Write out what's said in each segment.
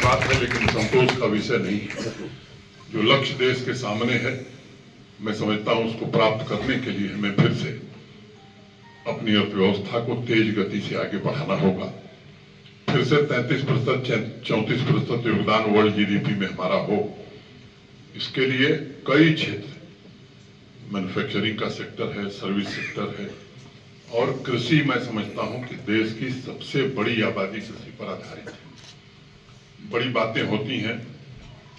बात है, लेकिन संतोष का विषय नहीं है। जो लक्ष्य देश के सामने है, मैं समझता हूं उसको प्राप्त करने के लिए हमें फिर से अपनी अर्थव्यवस्था को तेज गति से आगे बढ़ाना होगा। फिर से 33% 34% योगदान वर्ल्ड जीडीपी में हमारा हो। इसके लिए कई क्षेत्र, मैन्युफैक्चरिंग का सेक्टर है, सर्विस सेक्टर है और कृषि, मैं समझता हूं कि देश की सबसे बड़ी आबादी कृषि पर आधारित है। बड़ी बातें होती हैं,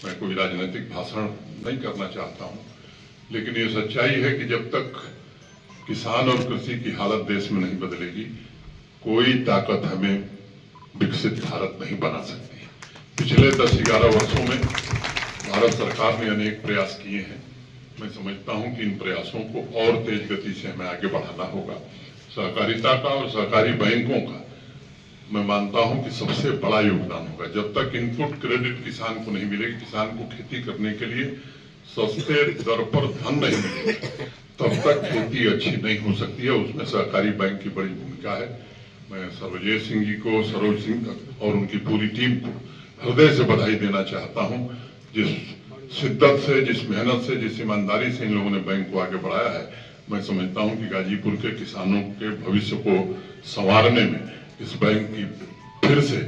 मैं कोई राजनीतिक भाषण नहीं करना चाहता हूं, लेकिन ये सच्चाई है कि जब तक किसान और कृषि की हालत देश में नहीं बदलेगी, कोई ताकत हमें विकसित भारत नहीं बना सकती। पिछले 10-11 वर्षों में भारत सरकार ने अनेक प्रयास किए हैं। मैं समझता हूं कि इन प्रयासों को और तेज गति से हमें आगे बढ़ाना होगा। सहकारिता का और सहकारी बैंकों का मैं मानता हूं कि सबसे बड़ा योगदान होगा। जब तक इनपुट क्रेडिट किसान को नहीं मिलेगी, किसान को खेती करने के लिए सस्ते दर पर धन नहीं मिलेगा, तब तक खेती अच्छी नहीं हो सकती है। उसमें सहकारी बैंक की बड़ी भूमिका है। मैं सर्वजय सिंह जी को, सरोज सिंह और उनकी पूरी टीम को हृदय से बधाई देना चाहता हूं। जिस शिद्दत से, जिस मेहनत से, जिस ईमानदारी से इन लोगों ने बैंक को आगे बढ़ाया है, मैं समझता हूं कि गाजीपुर के किसानों के भविष्य को संवारने में इस बैंक की फिर से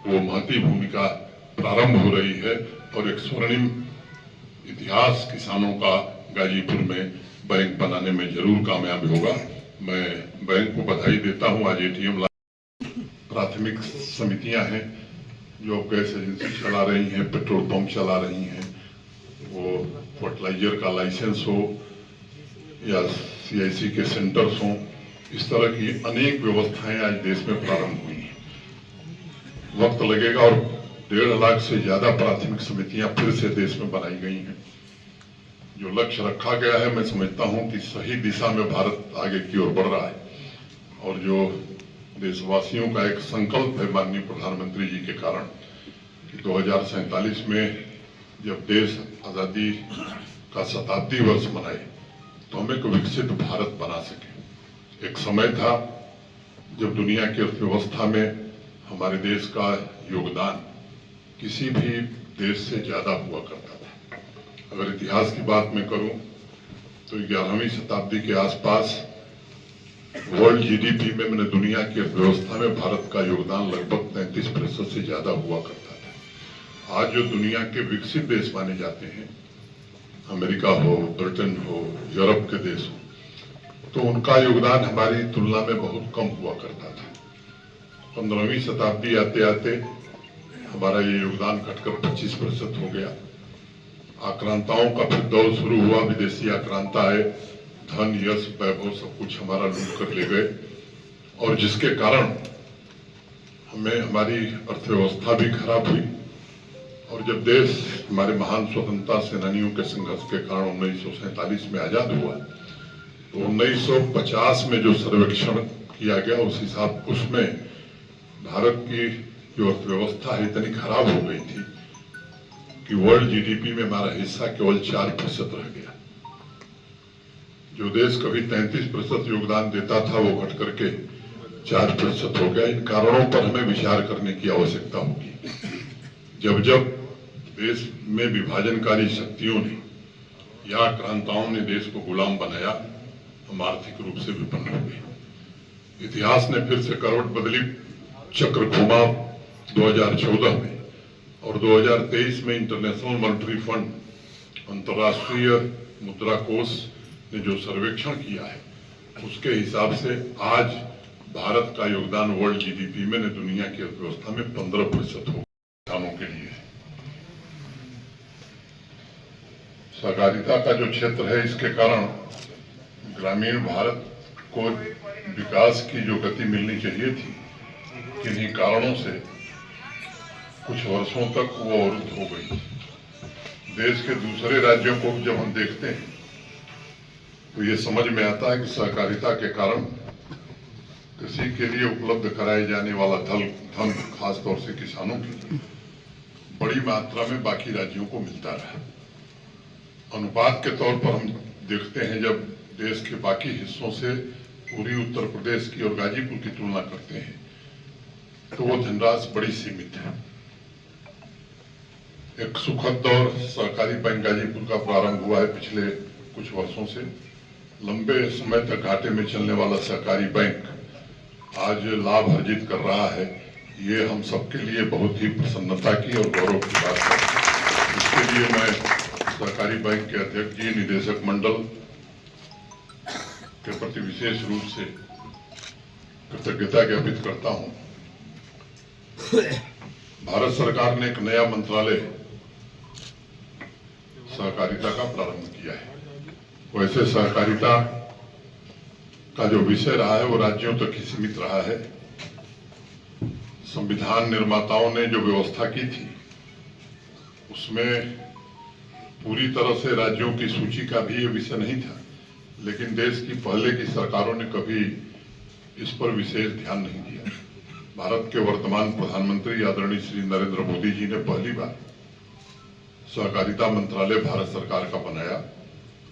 वो महती भूमिका प्रारंभ हो रही है और एक स्वर्णिम इतिहास किसानों का गाजीपुर में बैंक बनाने में जरूर कामयाब होगा। मैं बैंक को बधाई देता हूं। आज एटीएम प्राथमिक समितियां हैं जो गैस एजेंसी चला रही हैं, पेट्रोल पंप चला रही हैं, वो फर्टिलाइजर का लाइसेंस हो या सीआईसी के सेंटर्स हों, इस तरह की अनेक व्यवस्थाएं आज देश में प्रारंभ हुई हैं। वक्त लगेगा और 1.5 लाख से ज्यादा प्राथमिक समितियां फिर से देश में बनाई गई हैं। जो लक्ष्य रखा गया है, मैं समझता हूं कि सही दिशा में भारत आगे की ओर बढ़ रहा है और जो देशवासियों का एक संकल्प है माननीय प्रधानमंत्री जी के कारण कि 2047 में जब देश आजादी का शताब्दी वर्ष मनाए तो हम एक विकसित भारत बना सके। एक समय था जब दुनिया की अर्थव्यवस्था में हमारे देश का योगदान किसी भी देश से ज्यादा हुआ करता था। अगर इतिहास की बात मैं करूं तो 11वीं शताब्दी के आसपास वर्ल्ड जीडीपी में मैंने दुनिया की अर्थव्यवस्था में भारत का योगदान लगभग 33% से ज्यादा हुआ करता था। आज जो दुनिया के विकसित देश माने जाते हैं, अमेरिका हो, ब्रिटेन हो, यूरोप के देश हो, तो उनका योगदान हमारी तुलना में बहुत कम हुआ करता था। 15वीं शताब्दी आते आते हमारा ये योगदान घटकर 25% हो गया। आक्रांताओं का फिर दौर शुरू हुआ, विदेशी आक्रांता आए, धन, यश, वैभव सब कुछ हमारा लूट कर ले गए और जिसके कारण हमें हमारी अर्थव्यवस्था भी खराब हुई। और जब देश हमारे महान स्वतंत्रता सेनानियों के संघर्ष के कारण 1947 में आजाद हुआ तो 1950 में जो सर्वेक्षण किया गया उस हिसाब उसमें भारत की जो अर्थव्यवस्था है इतनी खराब हो गई थी कि वर्ल्ड जीडीपी में हमारा हिस्सा केवल 4% रह गया। जो देश कभी 33% योगदान देता था वो घट करके 4% हो गया। इन कारणों पर हमें विचार करने की आवश्यकता होगी। जब जब देश में विभाजनकारी शक्तियों ने या आक्रांताओं ने देश को गुलाम बनाया, हम आर्थिक रूप से विपन्न हो गए। इतिहास ने फिर से करवट बदली, चक्र घुमा 2014 में और 2023 में इंटरनेशनल मॉनेटरी फंड, अंतर्राष्ट्रीय मुद्रा कोष ने जो सर्वेक्षण किया है उसके हिसाब से आज भारत का योगदान वर्ल्ड जीडीपी में ने दुनिया की अर्थव्यवस्था में 15% हो किसानों के लिए। सहकारिता का जो क्षेत्र है, इसके कारण ग्रामीण भारत को विकास की जो गति मिलनी चाहिए थी, किन्हीं कारणों से कुछ वर्षों तक वो अवरुद्ध हो गई। देश के दूसरे राज्यों को जब हम देखते हैं तो ये समझ में आता है कि सहकारिता के कारण कृषि के लिए उपलब्ध कराए जाने वाला धन खासतौर से किसानों के लिए बड़ी मात्रा में बाकी राज्यों को मिलता रहा। अनुपात के तौर पर हम देखते हैं, जब देश के बाकी हिस्सों से पूरी उत्तर प्रदेश की और गाजीपुर की तुलना करते हैं तो वो धनराशि बड़ी सीमित है। एक सुखद दौर सहकारी बैंक गाजीपुर का प्रारंभ हुआ है। पिछले कुछ वर्षों से लंबे समय तक घाटे में चलने वाला सहकारी बैंक आज लाभ अर्जित कर रहा है। ये हम सबके लिए बहुत ही प्रसन्नता की और गौरव की बात है। इसके लिए मैं सहकारी बैंक के अध्यक्ष जी, निदेशक मंडल के प्रति विशेष रूप से कृतज्ञता ज्ञापित करता हूं। भारत सरकार ने एक नया मंत्रालय सहकारिता का प्रारंभ किया है। वैसे सहकारिता का जो विषय रहा है वो राज्यों तक ही सीमित रहा है। संविधान निर्माताओं ने जो व्यवस्था की थी उसमें पूरी तरह से राज्यों की सूची का भी ये विषय नहीं था, लेकिन देश की पहले की सरकारों ने कभी इस पर विशेष ध्यान नहीं दिया। भारत के वर्तमान प्रधानमंत्री आदरणीय श्री नरेंद्र मोदी जी ने पहली बार सहकारिता मंत्रालय भारत सरकार का बनाया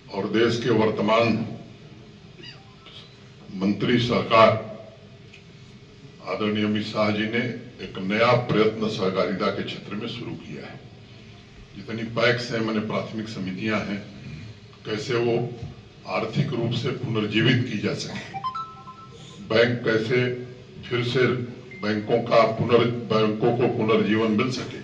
और देश के वर्तमान मंत्री सहकार आदरणीय अमित शाह जी ने एक नया प्रयत्न सहकारिता के क्षेत्र में शुरू किया है। जितनी पैक्स हैं, माने प्राथमिक समितियां हैं, कैसे वो आर्थिक रूप से पुनर्जीवित की जा सके, बैंक कैसे फिर से बैंकों को पुनर्जीवन मिल सके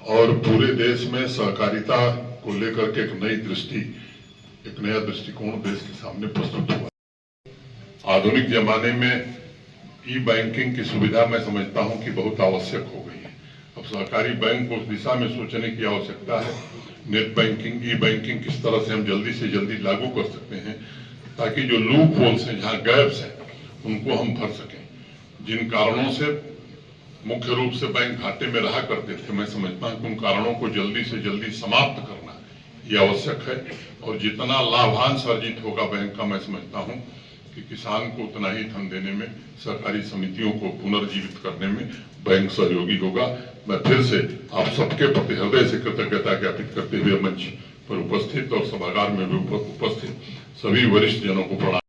और पूरे देश में सहकारिता को लेकर के एक नया दृष्टिकोण देश के सामने प्रस्तुत हुआ। आधुनिक जमाने में ई बैंकिंग की सुविधा मैं समझता हूं कि बहुत आवश्यक हो गई है। अब सहकारी बैंक को उस दिशा में सोचने की आवश्यकता है। नेट बैंकिंग, ई बैंकिंग किस तरह से हम जल्दी से जल्दी लागू कर सकते हैं ताकि जो लूप होल्स हैं, जहां गैप्स हैं, उनको हम भर सकें। जिन कारणों से मुख्य रूप से बैंक घाटे में रहा करते थे, मैं समझता हूं कि उन कारणों को जल्दी से जल्दी समाप्त करना ये आवश्यक है। और जितना लाभांश अर्जित होगा बैंक का, मैं समझता हूं कि किसान को उतना ही धन देने में, सहकारी समितियों को पुनर्जीवित करने में बैंक सहयोगी होगा। मैं फिर से आप सबके प्रति हृदय से कृतज्ञता ज्ञापित करते हुए मंच पर उपस्थित और सभागार में भी उपस्थित सभी वरिष्ठ जनों को प्रणाम